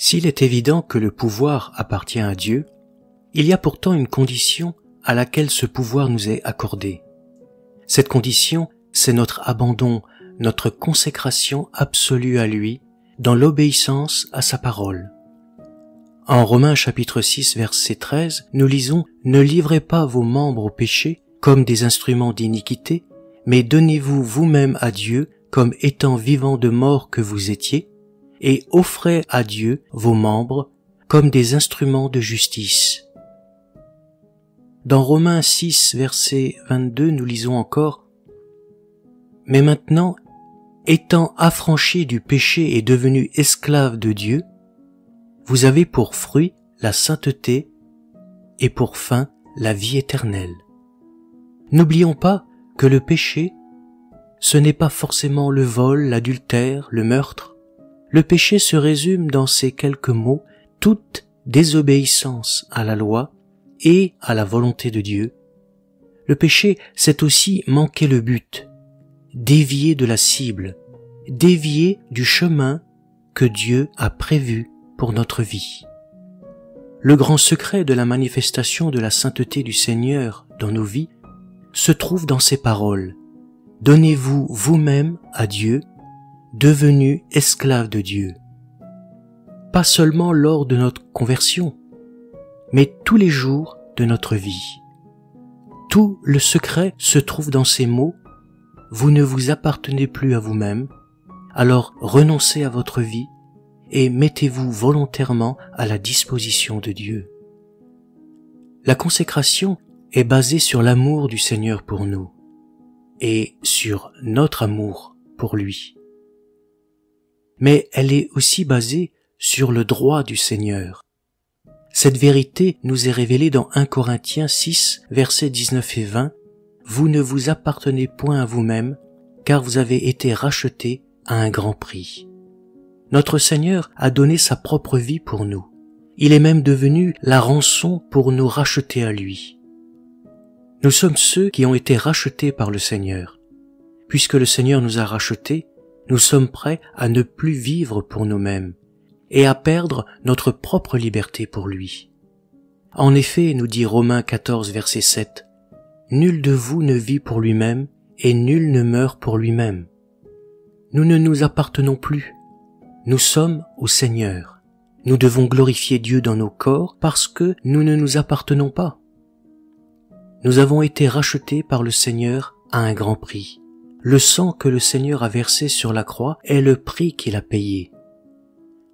S'il est évident que le pouvoir appartient à Dieu, il y a pourtant une condition à laquelle ce pouvoir nous est accordé. Cette condition, c'est notre abandon, notre consécration absolue à lui, dans l'obéissance à sa parole. En Romains chapitre 6 verset 13, nous lisons « Ne livrez pas vos membres au péché comme des instruments d'iniquité, mais donnez-vous vous-même à Dieu comme étant vivants de mort que vous étiez, et offrez à Dieu vos membres comme des instruments de justice. » Dans Romains 6 verset 22, nous lisons encore « Mais maintenant, étant affranchis du péché et devenus esclaves de Dieu, vous avez pour fruit la sainteté et pour fin la vie éternelle. » N'oublions pas que le péché, ce n'est pas forcément le vol, l'adultère, le meurtre. Le péché se résume dans ces quelques mots, toute désobéissance à la loi et à la volonté de Dieu. Le péché, c'est aussi manquer le but, dévier de la cible, dévier du chemin que Dieu a prévu pour notre vie. Le grand secret de la manifestation de la sainteté du Seigneur dans nos vies se trouve dans ces paroles. Donnez-vous vous-même à Dieu, devenus esclaves de Dieu. Pas seulement lors de notre conversion, mais tous les jours de notre vie. Tout le secret se trouve dans ces mots. Vous ne vous appartenez plus à vous-même, alors renoncez à votre vie et mettez-vous volontairement à la disposition de Dieu. La consécration est basée sur l'amour du Seigneur pour nous et sur notre amour pour lui. Mais elle est aussi basée sur le droit du Seigneur. Cette vérité nous est révélée dans 1 Corinthiens 6, versets 19 et 20. « Vous ne vous appartenez point à vous-même, car vous avez été rachetés à un grand prix. » Notre Seigneur a donné sa propre vie pour nous. Il est même devenu la rançon pour nous racheter à lui. Nous sommes ceux qui ont été rachetés par le Seigneur. Puisque le Seigneur nous a rachetés, nous sommes prêts à ne plus vivre pour nous-mêmes et à perdre notre propre liberté pour lui. En effet, nous dit Romains 14, verset 7, « Nul de vous ne vit pour lui-même et nul ne meurt pour lui-même. » Nous ne nous appartenons plus. Nous sommes au Seigneur. Nous devons glorifier Dieu dans nos corps parce que nous ne nous appartenons pas. Nous avons été rachetés par le Seigneur à un grand prix. Le sang que le Seigneur a versé sur la croix est le prix qu'il a payé.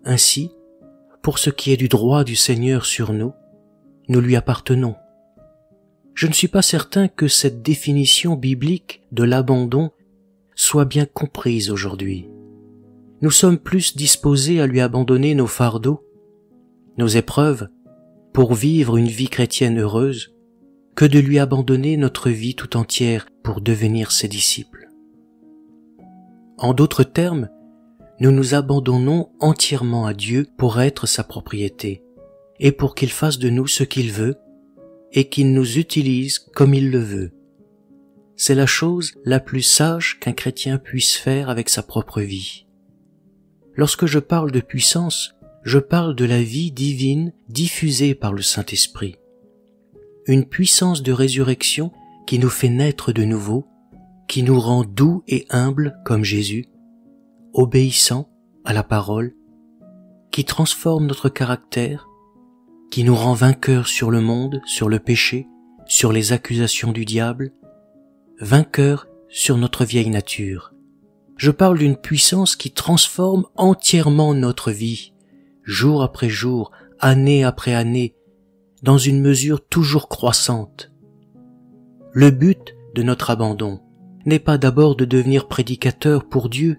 Ainsi, pour ce qui est du droit du Seigneur sur nous, nous lui appartenons. Je ne suis pas certain que cette définition biblique de l'abandon soit bien comprise aujourd'hui. Nous sommes plus disposés à lui abandonner nos fardeaux, nos épreuves, pour vivre une vie chrétienne heureuse, que de lui abandonner notre vie tout entière pour devenir ses disciples. En d'autres termes, nous nous abandonnons entièrement à Dieu pour être sa propriété, et pour qu'il fasse de nous ce qu'il veut, et qu'il nous utilise comme il le veut. C'est la chose la plus sage qu'un chrétien puisse faire avec sa propre vie. Lorsque je parle de puissance, je parle de la vie divine diffusée par le Saint-Esprit. Une puissance de résurrection qui nous fait naître de nouveau, qui nous rend doux et humbles comme Jésus, obéissants à la parole, qui transforme notre caractère, qui nous rend vainqueurs sur le monde, sur le péché, sur les accusations du diable, vainqueurs sur notre vieille nature. Je parle d'une puissance qui transforme entièrement notre vie, jour après jour, année après année, dans une mesure toujours croissante. Le but de notre abandon n'est pas d'abord de devenir prédicateur pour Dieu,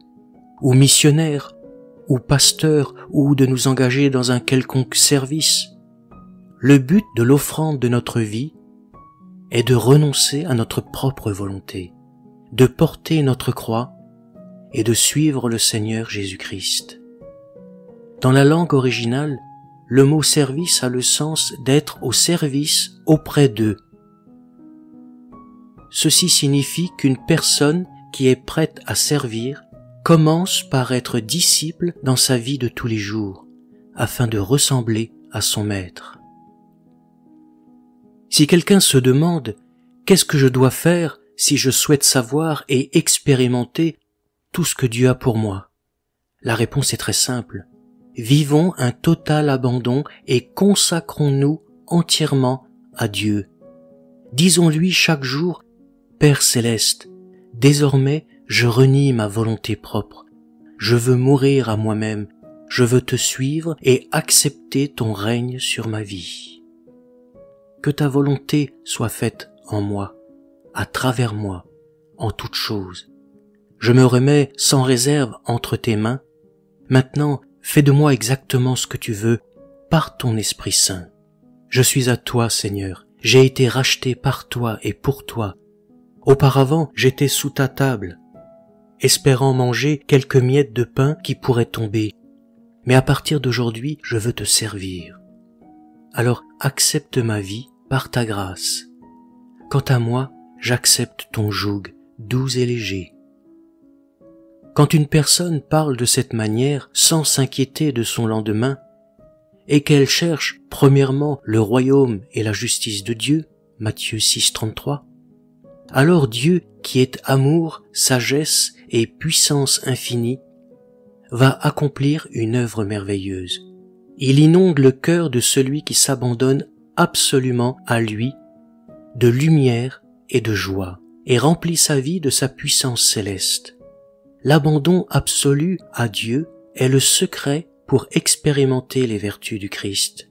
ou missionnaire, ou pasteur, ou de nous engager dans un quelconque service. Le but de l'offrande de notre vie est de renoncer à notre propre volonté, de porter notre croix et de suivre le Seigneur Jésus-Christ. Dans la langue originale, le mot service a le sens d'être au service auprès d'eux. Ceci signifie qu'une personne qui est prête à servir commence par être disciple dans sa vie de tous les jours, afin de ressembler à son maître. Si quelqu'un se demande « Qu'est-ce que je dois faire si je souhaite savoir et expérimenter tout ce que Dieu a pour moi ?» La réponse est très simple. Vivons un total abandon et consacrons-nous entièrement à Dieu. Disons-lui chaque jour « Père céleste, désormais je renie ma volonté propre. Je veux mourir à moi-même. Je veux te suivre et accepter ton règne sur ma vie. Que ta volonté soit faite en moi, à travers moi, en toutes choses. Je me remets sans réserve entre tes mains. Maintenant, fais de moi exactement ce que tu veux par ton Esprit Saint. Je suis à toi, Seigneur. J'ai été racheté par toi et pour toi. Auparavant, j'étais sous ta table, espérant manger quelques miettes de pain qui pourraient tomber. Mais à partir d'aujourd'hui, je veux te servir. Alors accepte ma vie par ta grâce. Quant à moi, j'accepte ton joug, doux et léger. Quand une personne parle de cette manière sans s'inquiéter de son lendemain, et qu'elle cherche premièrement le royaume et la justice de Dieu, Matthieu 6, 33, alors Dieu, qui est amour, sagesse et puissance infinie, va accomplir une œuvre merveilleuse. Il inonde le cœur de celui qui s'abandonne absolument à lui de lumière et de joie, et remplit sa vie de sa puissance céleste. L'abandon absolu à Dieu est le secret pour expérimenter les vertus du Christ.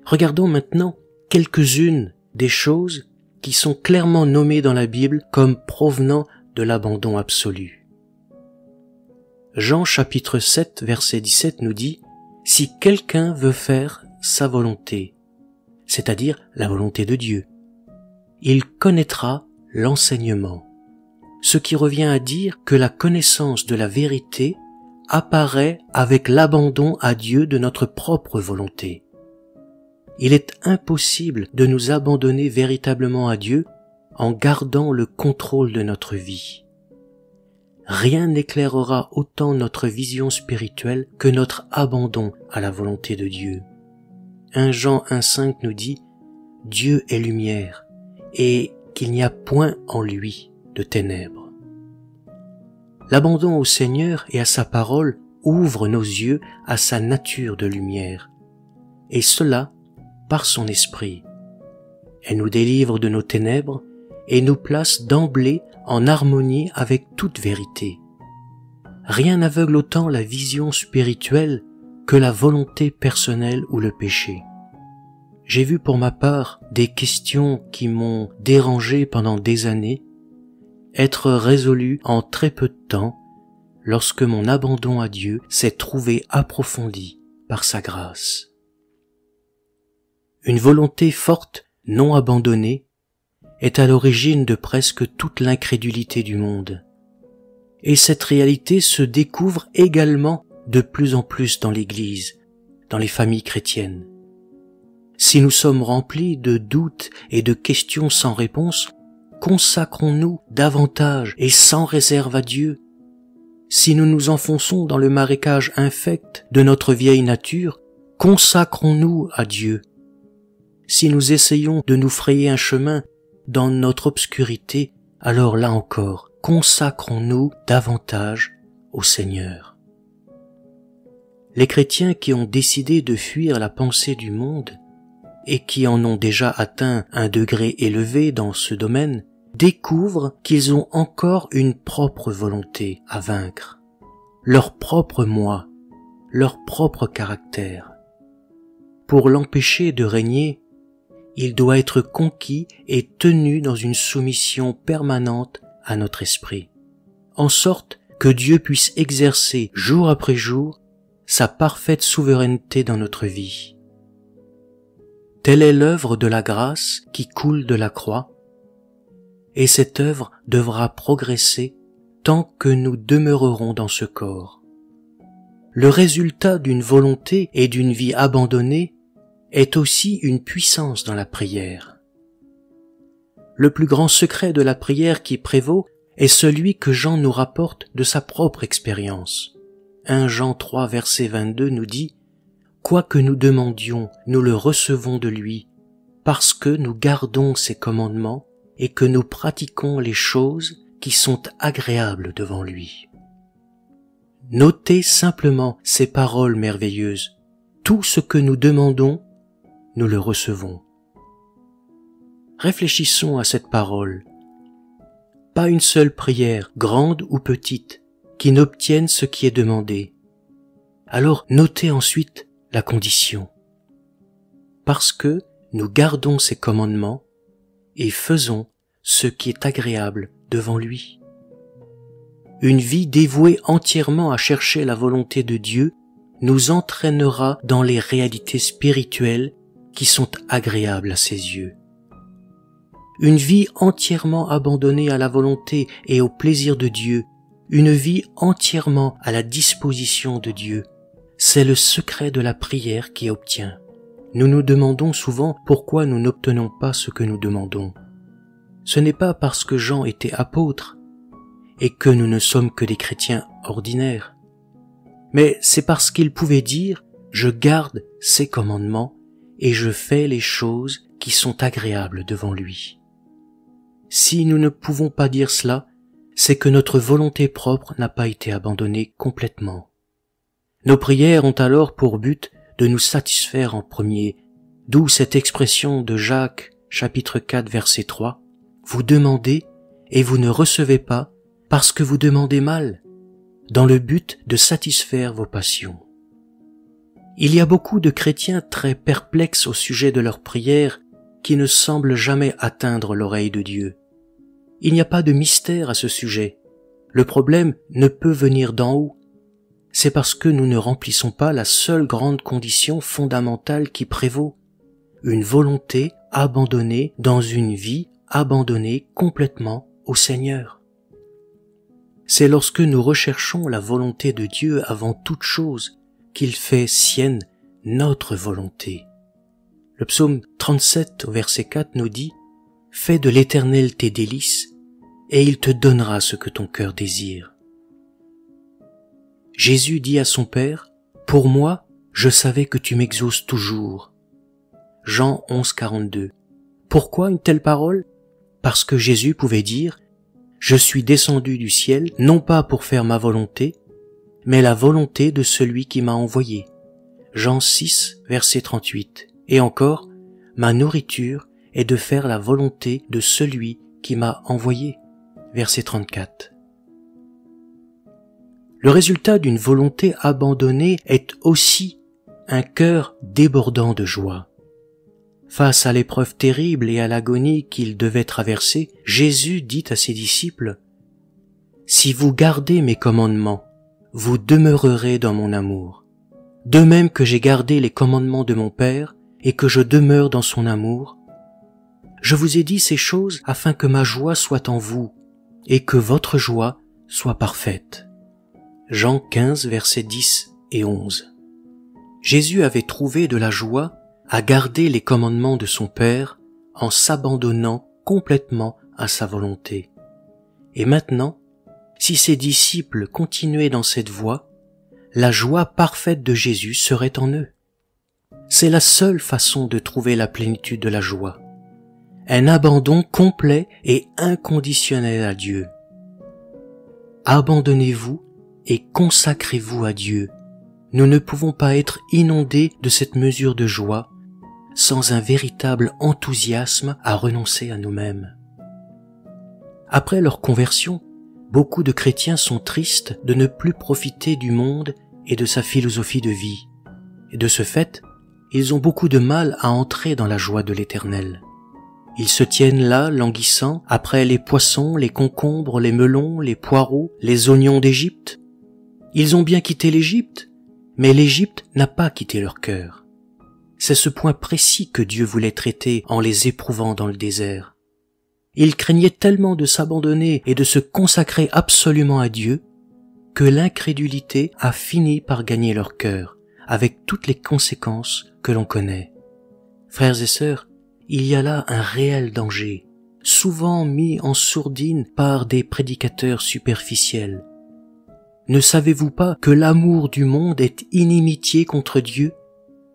Regardons maintenant quelques-unes des choses qui sont clairement nommées dans la Bible comme provenant de l'abandon absolu. Jean chapitre 7 verset 17 nous dit « Si quelqu'un veut faire sa volonté, c'est-à-dire la volonté de Dieu, il connaîtra l'enseignement. » Ce qui revient à dire que la connaissance de la vérité apparaît avec l'abandon à Dieu de notre propre volonté. Il est impossible de nous abandonner véritablement à Dieu en gardant le contrôle de notre vie. Rien n'éclairera autant notre vision spirituelle que notre abandon à la volonté de Dieu. 1 Jean 1,5 nous dit « Dieu est lumière et qu'il n'y a point en lui de ténèbres. » L'abandon au Seigneur et à sa parole ouvre nos yeux à sa nature de lumière, et cela par son esprit. Elle nous délivre de nos ténèbres et nous place d'emblée en harmonie avec toute vérité. Rien n'aveugle autant la vision spirituelle que la volonté personnelle ou le péché. J'ai vu pour ma part des questions qui m'ont dérangé pendant des années être résolues en très peu de temps lorsque mon abandon à Dieu s'est trouvé approfondi par sa grâce. Une volonté forte, non abandonnée, est à l'origine de presque toute l'incrédulité du monde. Et cette réalité se découvre également de plus en plus dans l'Église, dans les familles chrétiennes. Si nous sommes remplis de doutes et de questions sans réponse, consacrons-nous davantage et sans réserve à Dieu. Si nous nous enfonçons dans le marécage infect de notre vieille nature, consacrons-nous à Dieu. Si nous essayons de nous frayer un chemin dans notre obscurité, alors là encore, consacrons-nous davantage au Seigneur. Les chrétiens qui ont décidé de fuir la pensée du monde et qui en ont déjà atteint un degré élevé dans ce domaine, découvrent qu'ils ont encore une propre volonté à vaincre, leur propre moi, leur propre caractère. Pour l'empêcher de régner, il doit être conquis et tenu dans une soumission permanente à notre esprit, en sorte que Dieu puisse exercer jour après jour sa parfaite souveraineté dans notre vie. Telle est l'œuvre de la grâce qui coule de la croix, et cette œuvre devra progresser tant que nous demeurerons dans ce corps. Le résultat d'une volonté et d'une vie abandonnée est aussi une puissance dans la prière. Le plus grand secret de la prière qui prévaut est celui que Jean nous rapporte de sa propre expérience. 1 Jean 3 verset 22 nous dit quoi que nous demandions, nous le recevons de lui, parce que nous gardons ses commandements et que nous pratiquons les choses qui sont agréables devant lui. Notez simplement ces paroles merveilleuses. Tout ce que nous demandons, nous le recevons. Réfléchissons à cette parole. Pas une seule prière, grande ou petite, qui n'obtienne ce qui est demandé. Alors notez ensuite la condition. Parce que nous gardons ses commandements et faisons ce qui est agréable devant lui. Une vie dévouée entièrement à chercher la volonté de Dieu nous entraînera dans les réalités spirituelles qui sont agréables à ses yeux. Une vie entièrement abandonnée à la volonté et au plaisir de Dieu, une vie entièrement à la disposition de Dieu, c'est le secret de la prière qui obtient. Nous nous demandons souvent pourquoi nous n'obtenons pas ce que nous demandons. Ce n'est pas parce que Jean était apôtre et que nous ne sommes que des chrétiens ordinaires, mais c'est parce qu'il pouvait dire « Je garde ses commandements et je fais les choses qui sont agréables devant lui ». Si nous ne pouvons pas dire cela, c'est que notre volonté propre n'a pas été abandonnée complètement. Nos prières ont alors pour but de nous satisfaire en premier, d'où cette expression de Jacques, chapitre 4, verset 3, « Vous demandez et vous ne recevez pas parce que vous demandez mal, dans le but de satisfaire vos passions. » Il y a beaucoup de chrétiens très perplexes au sujet de leurs prières qui ne semblent jamais atteindre l'oreille de Dieu. Il n'y a pas de mystère à ce sujet. Le problème ne peut venir d'en haut. C'est parce que nous ne remplissons pas la seule grande condition fondamentale qui prévaut, une volonté abandonnée dans une vie abandonnée complètement au Seigneur. C'est lorsque nous recherchons la volonté de Dieu avant toute chose qu'il fait sienne notre volonté. Le psaume 37 au verset 4 nous dit « Fais de l'Éternel tes délices, et il te donnera ce que ton cœur désire. » Jésus dit à son Père, « Pour moi, je savais que tu m'exauces toujours. » Jean 11, 42. Pourquoi une telle parole? Parce que Jésus pouvait dire, « Je suis descendu du ciel, non pas pour faire ma volonté, mais la volonté de celui qui m'a envoyé. » Jean 6, verset 38. Et encore, « Ma nourriture est de faire la volonté de celui qui m'a envoyé. » Verset 34. Le résultat d'une volonté abandonnée est aussi un cœur débordant de joie. Face à l'épreuve terrible et à l'agonie qu'il devait traverser, Jésus dit à ses disciples, « Si vous gardez mes commandements, vous demeurerez dans mon amour. De même que j'ai gardé les commandements de mon Père et que je demeure dans son amour, je vous ai dit ces choses afin que ma joie soit en vous et que votre joie soit parfaite. » Jean 15, versets 10 et 11. Jésus avait trouvé de la joie à garder les commandements de son Père en s'abandonnant complètement à sa volonté. Et maintenant, si ses disciples continuaient dans cette voie, la joie parfaite de Jésus serait en eux. C'est la seule façon de trouver la plénitude de la joie. Un abandon complet et inconditionnel à Dieu. Abandonnez-vous et consacrez-vous à Dieu. Nous ne pouvons pas être inondés de cette mesure de joie sans un véritable enthousiasme à renoncer à nous-mêmes. Après leur conversion, beaucoup de chrétiens sont tristes de ne plus profiter du monde et de sa philosophie de vie. Et de ce fait, ils ont beaucoup de mal à entrer dans la joie de l'Éternel. Ils se tiennent là, languissants, après les poissons, les concombres, les melons, les poireaux, les oignons d'Égypte. Ils ont bien quitté l'Égypte, mais l'Égypte n'a pas quitté leur cœur. C'est ce point précis que Dieu voulait traiter en les éprouvant dans le désert. Ils craignaient tellement de s'abandonner et de se consacrer absolument à Dieu que l'incrédulité a fini par gagner leur cœur, avec toutes les conséquences que l'on connaît. Frères et sœurs, il y a là un réel danger, souvent mis en sourdine par des prédicateurs superficiels. Ne savez-vous pas que l'amour du monde est inimitié contre Dieu?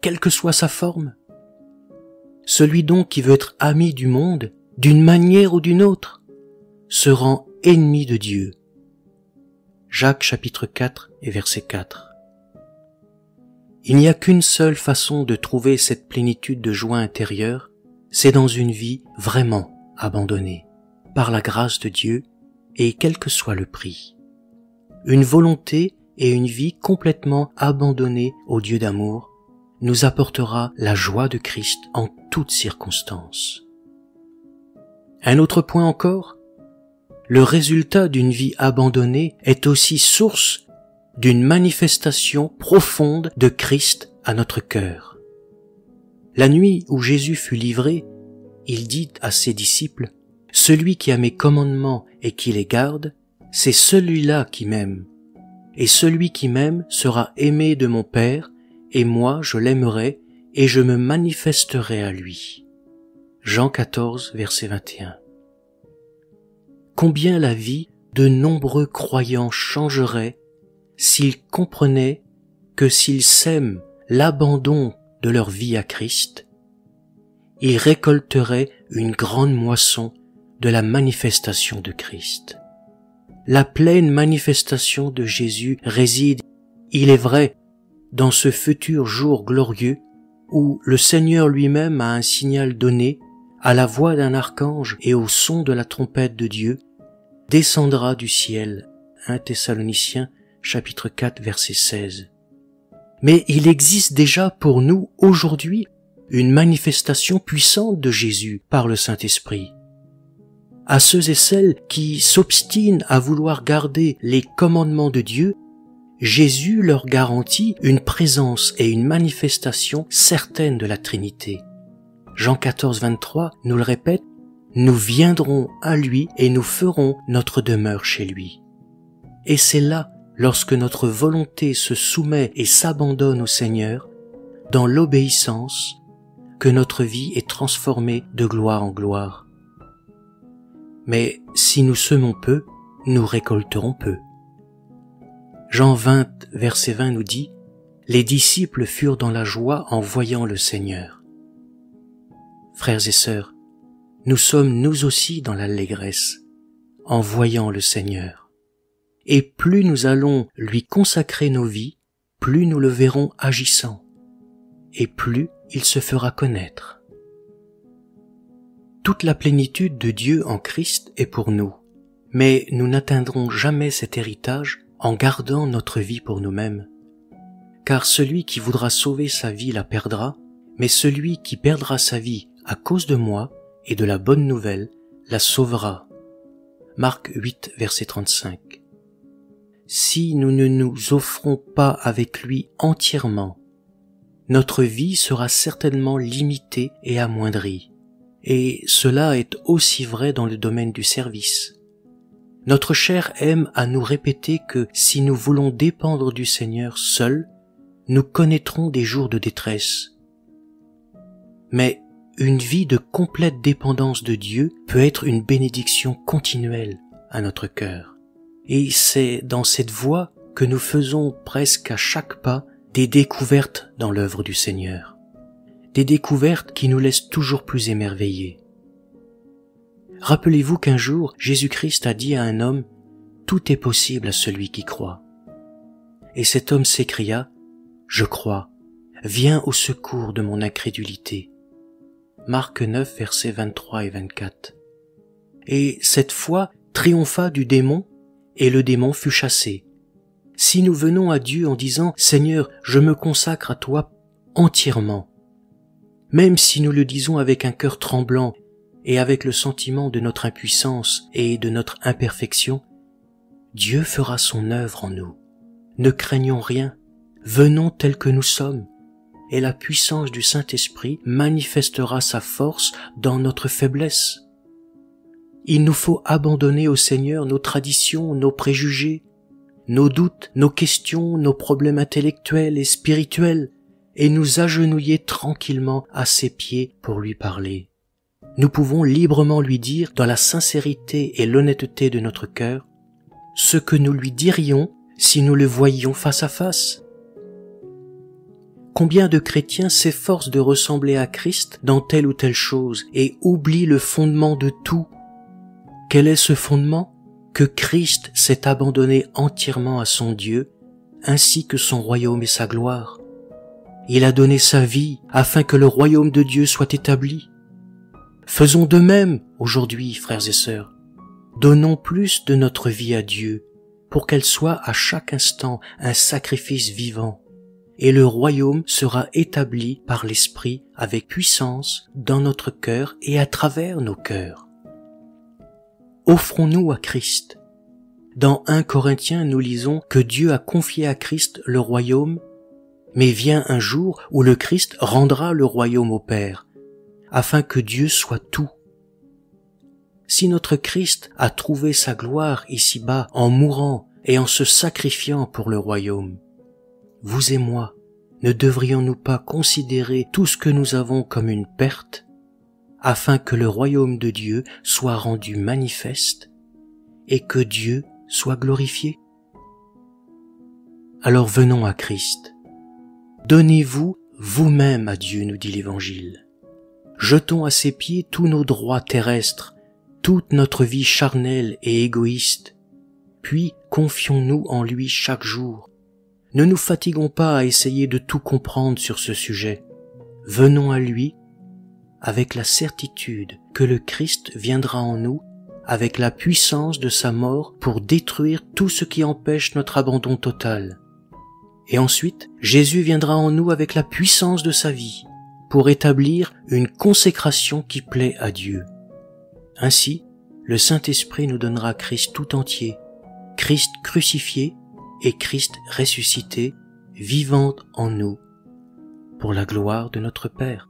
quelle que soit sa forme. Celui donc qui veut être ami du monde, d'une manière ou d'une autre, se rend ennemi de Dieu. Jacques chapitre 4 et verset 4. Il n'y a qu'une seule façon de trouver cette plénitude de joie intérieure, c'est dans une vie vraiment abandonnée, par la grâce de Dieu, et quel que soit le prix. Une volonté et une vie complètement abandonnée au Dieu d'amour nous apportera la joie de Christ en toutes circonstances. Un autre point encore, le résultat d'une vie abandonnée est aussi source d'une manifestation profonde de Christ à notre cœur. La nuit où Jésus fut livré, il dit à ses disciples, « Celui qui a mes commandements et qui les garde, c'est celui-là qui m'aime. Et celui qui m'aime sera aimé de mon Père, et moi je l'aimerai, et je me manifesterai à lui. » Jean 14, verset 21. Combien la vie de nombreux croyants changerait s'ils comprenaient que s'ils sèment l'abandon de leur vie à Christ, ils récolteraient une grande moisson de la manifestation de Christ. La pleine manifestation de Jésus réside, il est vrai, dans ce futur jour glorieux où le Seigneur lui-même a un signal donné, à la voix d'un archange et au son de la trompette de Dieu, descendra du ciel. 1 Thessaloniciens chapitre 4 verset 16. Mais il existe déjà pour nous aujourd'hui une manifestation puissante de Jésus par le Saint-Esprit. À ceux et celles qui s'obstinent à vouloir garder les commandements de Dieu, Jésus leur garantit une présence et une manifestation certaine de la Trinité. Jean 14, 23 nous le répète, « Nous viendrons à lui et nous ferons notre demeure chez lui. » Et c'est là, lorsque notre volonté se soumet et s'abandonne au Seigneur, dans l'obéissance, que notre vie est transformée de gloire en gloire. Mais si nous semons peu, nous récolterons peu. Jean 20, verset 20 nous dit, « Les disciples furent dans la joie en voyant le Seigneur. » Frères et sœurs, nous sommes nous aussi dans l'allégresse, en voyant le Seigneur. Et plus nous allons lui consacrer nos vies, plus nous le verrons agissant, et plus il se fera connaître. Toute la plénitude de Dieu en Christ est pour nous, mais nous n'atteindrons jamais cet héritage en gardant notre vie pour nous-mêmes. Car celui qui voudra sauver sa vie la perdra, mais celui qui perdra sa vie à cause de moi et de la bonne nouvelle la sauvera. Marc 8, verset 35. Si nous ne nous offrons pas avec lui entièrement, notre vie sera certainement limitée et amoindrie. Et cela est aussi vrai dans le domaine du service. Notre chair aime à nous répéter que si nous voulons dépendre du Seigneur seul, nous connaîtrons des jours de détresse. Mais une vie de complète dépendance de Dieu peut être une bénédiction continuelle à notre cœur. Et c'est dans cette voie que nous faisons presque à chaque pas des découvertes dans l'œuvre du Seigneur. Des découvertes qui nous laissent toujours plus émerveillés. Rappelez-vous qu'un jour, Jésus-Christ a dit à un homme, « Tout est possible à celui qui croit. » Et cet homme s'écria, « Je crois, viens au secours de mon incrédulité. » Marc 9, versets 23 et 24. Et cette foi triompha du démon, et le démon fut chassé. Si nous venons à Dieu en disant « Seigneur, je me consacre à toi entièrement », même si nous le disons avec un cœur tremblant et avec le sentiment de notre impuissance et de notre imperfection, Dieu fera son œuvre en nous. Ne craignons rien, venons tels que nous sommes, et la puissance du Saint-Esprit manifestera sa force dans notre faiblesse. Il nous faut abandonner au Seigneur nos traditions, nos préjugés, nos doutes, nos questions, nos problèmes intellectuels et spirituels, et nous agenouiller tranquillement à ses pieds pour lui parler. Nous pouvons librement lui dire, dans la sincérité et l'honnêteté de notre cœur, ce que nous lui dirions si nous le voyions face à face. Combien de chrétiens s'efforcent de ressembler à Christ dans telle ou telle chose et oublient le fondement de tout? Quel est ce fondement? Que Christ s'est abandonné entièrement à son Dieu, ainsi que son royaume et sa gloire. Il a donné sa vie afin que le royaume de Dieu soit établi. Faisons de même aujourd'hui, frères et sœurs. Donnons plus de notre vie à Dieu pour qu'elle soit à chaque instant un sacrifice vivant, et le royaume sera établi par l'Esprit avec puissance dans notre cœur et à travers nos cœurs. Offrons-nous à Christ. Dans 1 Corinthiens, nous lisons que Dieu a confié à Christ le royaume, mais vient un jour où le Christ rendra le royaume au Père, afin que Dieu soit tout. Si notre Christ a trouvé sa gloire ici-bas en mourant et en se sacrifiant pour le royaume, vous et moi, ne devrions-nous pas considérer tout ce que nous avons comme une perte, afin que le royaume de Dieu soit rendu manifeste et que Dieu soit glorifié? Alors venons à Christ. Donnez-vous vous-même à Dieu, nous dit l'Évangile. Jetons à ses pieds tous nos droits terrestres, toute notre vie charnelle et égoïste, puis confions-nous en lui chaque jour. Ne nous fatiguons pas à essayer de tout comprendre sur ce sujet. Venons à lui avec la certitude que le Christ viendra en nous avec la puissance de sa mort pour détruire tout ce qui empêche notre abandon total. Et ensuite, Jésus viendra en nous avec la puissance de sa vie pour établir une consécration qui plaît à Dieu. Ainsi, le Saint-Esprit nous donnera Christ tout entier, Christ crucifié et Christ ressuscité, vivant en nous, pour la gloire de notre Père.